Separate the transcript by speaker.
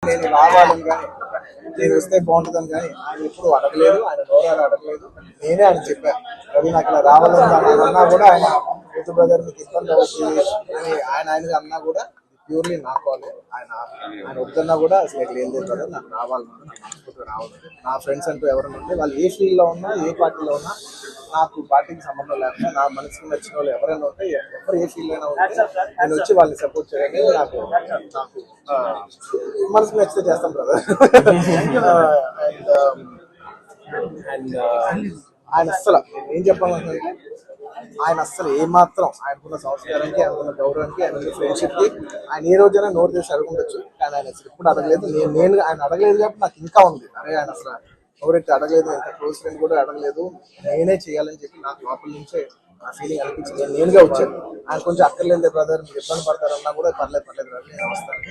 Speaker 1: నేను రావాలని కానీ నేను వస్తే బాగుంటుందని కానీ ఆయన ఎప్పుడు అడగలేదు, ఆయన నోరాలు అడగలేదు. నేనే ఆయన చెప్పాను, రవి నాకు ఇలా రావాలని అన్నా కూడా ఆయన యూత్ బ్రదర్ మీకు ఇబ్బంది అవుతుంది అని ఆయనగా అన్నా కూడా ప్యూర్లీ నా కాలే. ఆయన వద్దన్నా కూడా అసలు ఇక్కడ ఏం లేదు కదా, నాకు రావాలన్నా నాకు మనస్ఫూర్తిగా రావాలి. నా ఫ్రెండ్స్ అంటూ ఎవరైనా ఉంటే వాళ్ళు ఏ ఫీల్డ్లో ఉన్నా ఏ పార్టీలో ఉన్నా నాకు పార్టీకి సంబంధం లేకుండా నా మనసుకు నచ్చిన వాళ్ళు ఎవరైనా ఉంటే ఎవరు ఏ ఫీల్డ్ అయినా ఉంటే నేను వచ్చి వాళ్ళని సపోర్ట్ చేయడానికి నాకు మనసుకు నచ్చితే చేస్తాం బ్రదర్. అండ్ ఆయన అస్సలు ఏం చెప్పాలంటే ఆయన అస్సలు ఏమాత్రం ఆయనకున్న సంస్కారానికి, ఆయనకున్న గౌరవానికి, ఆయన ఫ్రెండ్షిప్కి ఆయన ఏ రోజైనా నోరు చేసి అడుగుండొచ్చు. కానీ ఆయన అసలు ఎప్పుడు అడగలేదు. నేను ఆయన అడగలేదు కాబట్టి నాకు ఇంకా ఉంది, అరే ఆయన అసలు ఎవరైతే అడగలేదు, ఎంత క్లోజ్ ఫ్రెండ్ కూడా అడగలేదు, నేనే చేయాలని చెప్పి నాకు లోపల నుంచే ఆ ఫీలింగ్ అనిపించింది. నేనుగా వచ్చాను. ఆయన కొంచెం అక్కర్లేదు బ్రదర్ మీరు ఇబ్బంది పడతారన్నా కూడా పర్లేదు బ్రదర్ నేను వస్తాను.